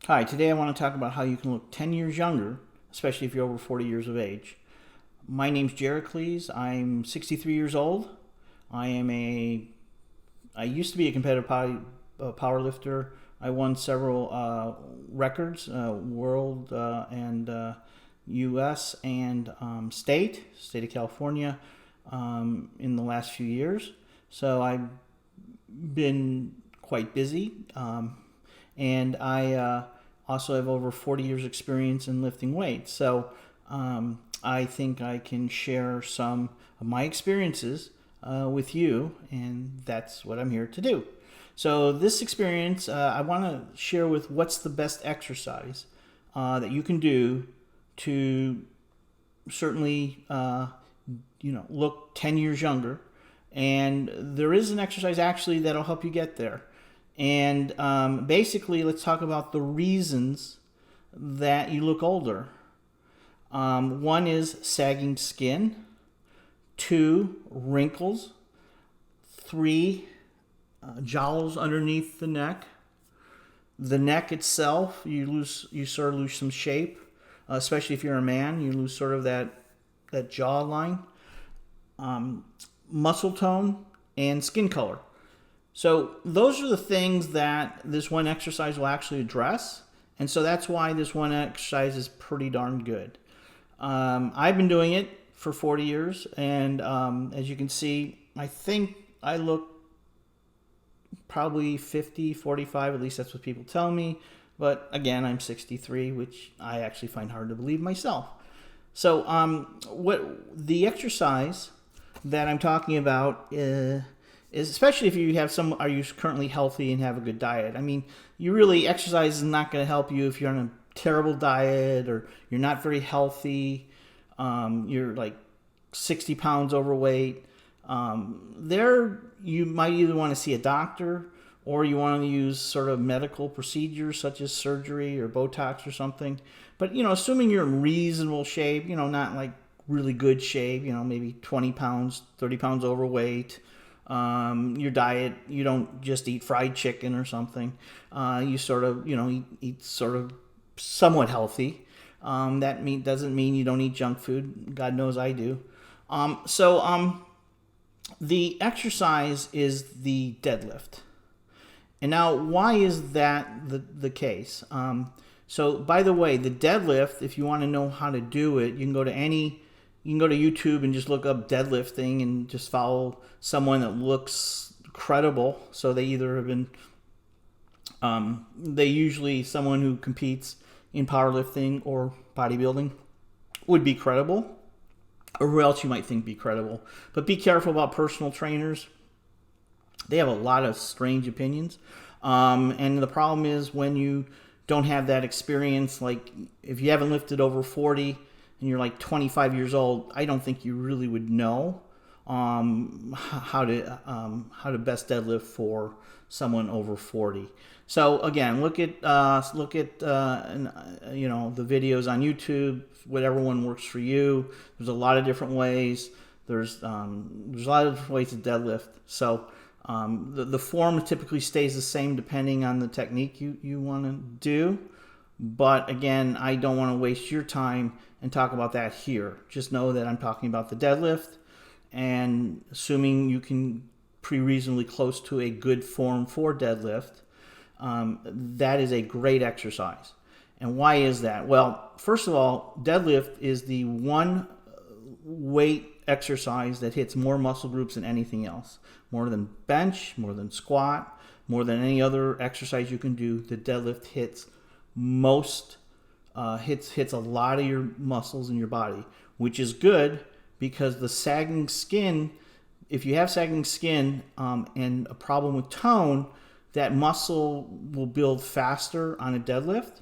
Hi, today I want to talk about how you can look 10 years younger, especially if you're over 40 years of age. My name's Jericles. I'm 63 years old. I used to be a competitive power lifter. I won several records, world and U.S. and state of California, in the last few years. So I've been quite busy. And I also have over 40 years experience in lifting weights. So I think I can share some of my experiences with you, and that's what I'm here to do. So this experience, I want to share with what's the best exercise that you can do to certainly look 10 years younger. And there is an exercise actually that'll help you get there. And basically, let's talk about the reasons that you look older. One is sagging skin. 2, wrinkles. 3, jowls underneath the neck. The neck itself, you sort of lose some shape, especially if you're a man. You lose sort of that jawline. Muscle tone and skin color. So those are the things that this one exercise will actually address. And so that's why this one exercise is pretty darn good. I've been doing it for 40 years. And as you can see, I think I look probably 50, 45. At least that's what people tell me. But again, I'm 63, which I actually find hard to believe myself. So what the exercise that I'm talking about is, especially if you have are you currently healthy and have a good diet. I mean, exercise is not going to help you if you're on a terrible diet or you're not very healthy. You're like 60 pounds overweight. There you might either want to see a doctor or you want to use sort of medical procedures such as surgery or Botox or something. But, assuming you're in reasonable shape, not like really good shape, maybe 20 pounds, 30 pounds overweight. Your diet, you don't just eat fried chicken or something. You sort of, eat sort of somewhat healthy. That doesn't mean you don't eat junk food. God knows I do. The exercise is the deadlift. And now, why is that the case? So, by the way, the deadlift, if you want to know how to do it, you can go to YouTube and just look up deadlifting and just follow someone that looks credible. So they either have been, someone who competes in powerlifting or bodybuilding would be credible, or who else you might think be credible. But be careful about personal trainers. They have a lot of strange opinions. And the problem is when you don't have that experience, like if you haven't lifted over 40 and you're like 25 years old, I don't think you really would know how to best deadlift for someone over 40. So again, look at the videos on YouTube, whatever one works for you. There's a lot of different ways. There's a lot of different ways to deadlift. So the form typically stays the same depending on the technique you want to do. But again, I don't want to waste your time and talk about that here. Just know that I'm talking about the deadlift, and assuming you can reasonably close to a good form for deadlift, that is a great exercise. And why is that? Well, first of all, deadlift is the one weight exercise that hits more muscle groups than anything else. More than bench, more than squat, more than any other exercise you can do. The deadlift hits hits a lot of your muscles in your body, which is good because the sagging skin, if you have sagging skin and a problem with tone, that muscle will build faster on a deadlift.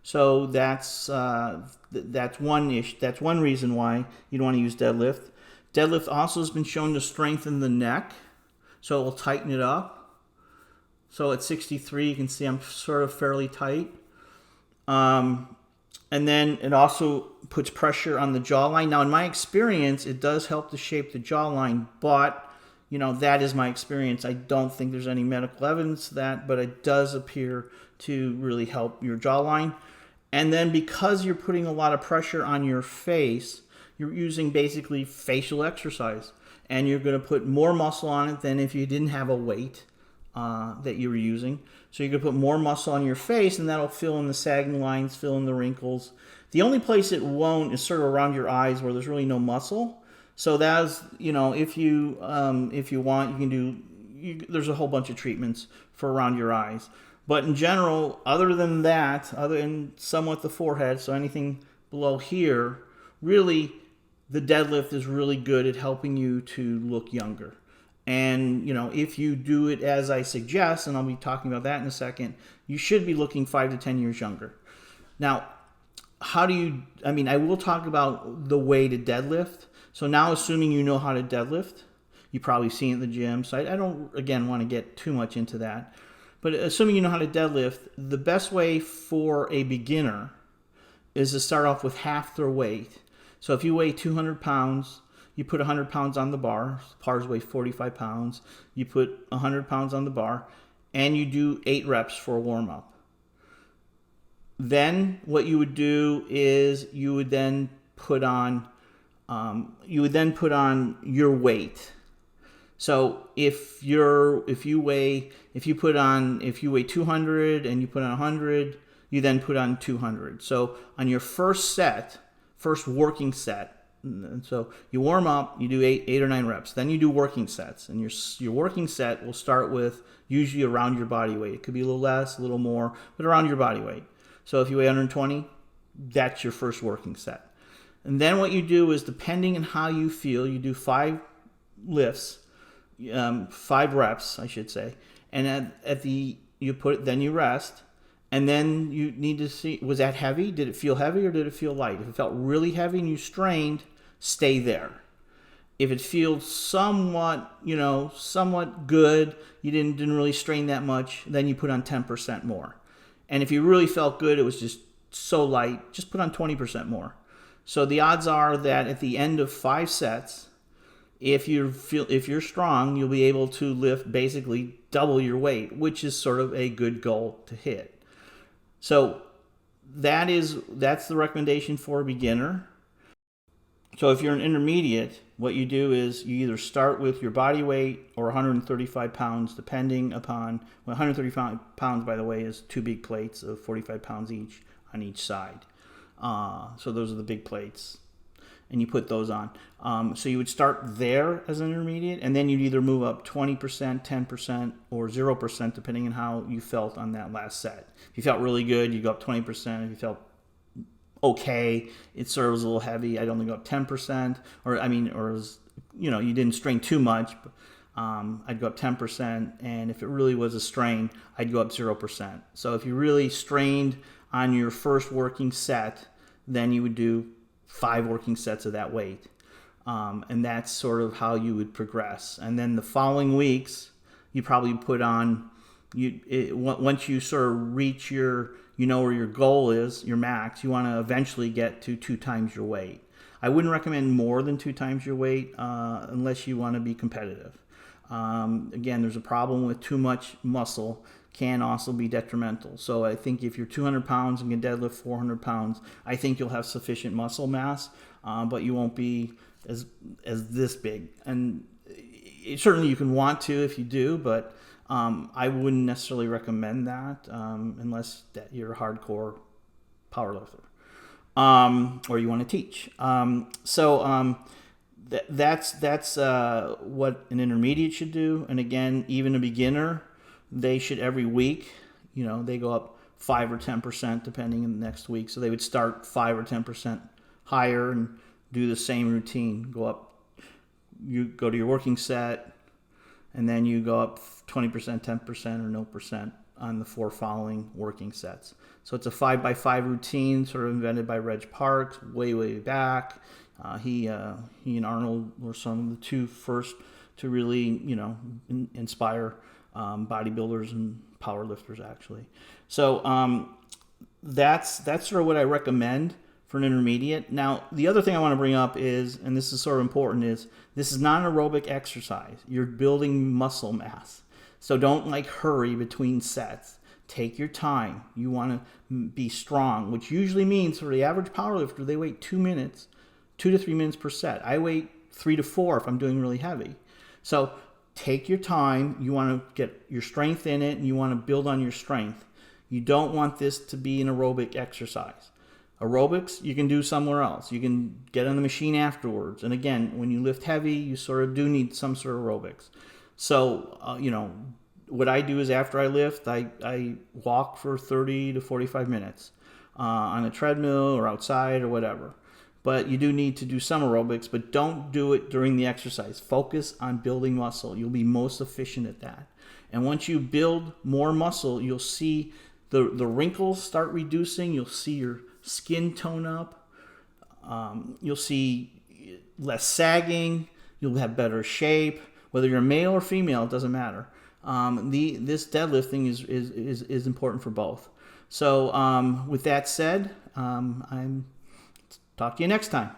So that's one issue. That's one reason why you don't want to use deadlift. Deadlift also has been shown to strengthen the neck, so it will tighten it up. So at 63, you can see I'm sort of fairly tight. And then it also puts pressure on the jawline. Now, in my experience, it does help to shape the jawline, but that is my experience. I don't think there's any medical evidence to that, but it does appear to really help your jawline. And then because you're putting a lot of pressure on your face, you're using basically facial exercise. And you're going to put more muscle on it than if you didn't have a weight that you were using. So you're going to put more muscle on your face, and that'll fill in the sagging lines, fill in the wrinkles. The only place it won't is sort of around your eyes where there's really no muscle. So that's, if you want, you can do, there's a whole bunch of treatments for around your eyes. But in general, other than that, other than somewhat the forehead, so anything below here, really the deadlift is really good at helping you to look younger. And, if you do it as I suggest, and I'll be talking about that in a second, you should be looking 5 to 10 years younger. Now, I will talk about the way to deadlift. So now, assuming you know how to deadlift, you probably see it in the gym. So I don't, again, want to get too much into that. But assuming you know how to deadlift, the best way for a beginner is to start off with half their weight. So if you weigh 200 pounds, you put 100 pounds on the bar. Bars weigh 45 pounds. You put 100 pounds on the bar, and you do 8 reps for a warm-up. Then what you would do is you would then put on your weight. So if you weigh 200 and you put on 100, you then put on 200. So on your first working set, and so you warm up, you do 8 or 9 reps. Then you do working sets, and your working set will start with usually around your body weight. It could be a little less, a little more, but around your body weight. So if you weigh 120, that's your first working set. And then what you do is, depending on how you feel, you do 5 lifts, 5 reps, I should say, and then you rest. And then you need to see, was that heavy? Did it feel heavy or did it feel light? If it felt really heavy and you strained, stay there. If it feels somewhat good, you didn't really strain that much, then you put on 10% more. And if you really felt good, it was just so light, just put on 20% more. So the odds are that at the end of 5 sets, if you're strong, you'll be able to lift basically double your weight, which is sort of a good goal to hit. So that's the recommendation for a beginner. So if you're an intermediate, what you do is you either start with your body weight or 135 pounds, depending upon, 135 pounds, by the way, is 2 big plates of 45 pounds each on each side. So those are the big plates, and you put those on. So you would start there as an intermediate, and then you'd either move up 20%, 10%, or 0%, depending on how you felt on that last set. If you felt really good, you go up 20%. If you felt okay, it sort of was a little heavy, I'd only go up 10%, you didn't strain too much, but, I'd go up 10%, and if it really was a strain, I'd go up 0%. So if you really strained on your first working set, then you would do 5 working sets of that weight. And that's sort of how you would progress. And then the following weeks, you probably put on, once you sort of reach where your goal is, your max, you want to eventually get to 2 times your weight. I wouldn't recommend more than 2 times your weight unless you want to be competitive. Again, there's a problem with too much muscle can also be detrimental. So I think if you're 200 pounds and can deadlift 400 pounds, I think you'll have sufficient muscle mass, but you won't be as this big. And certainly you can want to if you do, but I wouldn't necessarily recommend that unless that you're a hardcore powerlifter or you want to teach. That's what an intermediate should do. And again, even a beginner, they should every week, they go up 5 or 10% depending on the next week. So they would start 5 or 10% higher and do the same routine. You go to your working set, and then you go up 20%, 10%, or 0% on the 4 following working sets. So it's a 5x5 routine, sort of invented by Reg Parks way, way back. He and Arnold were some of the 2 first to really, inspire bodybuilders and powerlifters, actually. So that's sort of what I recommend for an intermediate. Now, the other thing I want to bring up is, and this is sort of important, is this is not an aerobic exercise. You're building muscle mass. So don't hurry between sets. Take your time. You want to be strong, which usually means for the average powerlifter, they wait 2 minutes, 2 to 3 minutes per set. I wait 3 to 4 if I'm doing really heavy. So take your time. You want to get your strength in it, and you want to build on your strength. You don't want this to be an aerobic exercise. Aerobics, you can do somewhere else. You can get on the machine afterwards. And again, when you lift heavy, you sort of do need some sort of aerobics. So, what I do is after I lift, I walk for 30 to 45 minutes on a treadmill or outside or whatever. But you do need to do some aerobics, but don't do it during the exercise. Focus on building muscle. You'll be most efficient at that. And once you build more muscle, you'll see the wrinkles start reducing. You'll see your skin tone up. You'll see less sagging. You'll have better shape. Whether you're male or female, it doesn't matter. This deadlifting is important for both. So with that said, I'm talk to you next time.